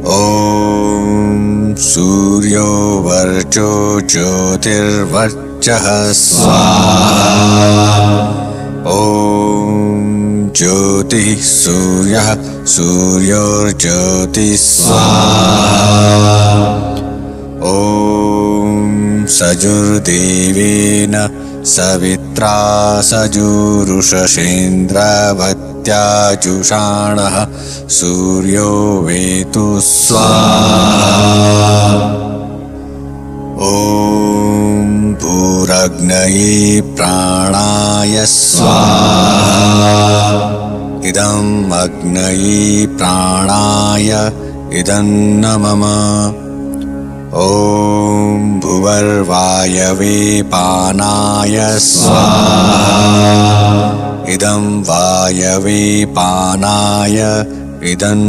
ॐ सूर्यो वर्चो ज्योतिर्वर्चः स्वाहा। ॐ ज्योतिः सूर्यः सूर्योर्ज्योतिः स्वाहा। ॐ सजुर्देवेन सवित्रा सजुरुषसेन्द्रवत्याजुषाणः सूर्यो वेतु स्वाहा। ॐ भूरग्नये प्राणाय स्वाहा। इदम् अग्नये प्राणाय इदं न मम। ॐ भुवर्वायवे पानाय स्वाहा। इदं वायवे पानाय इदं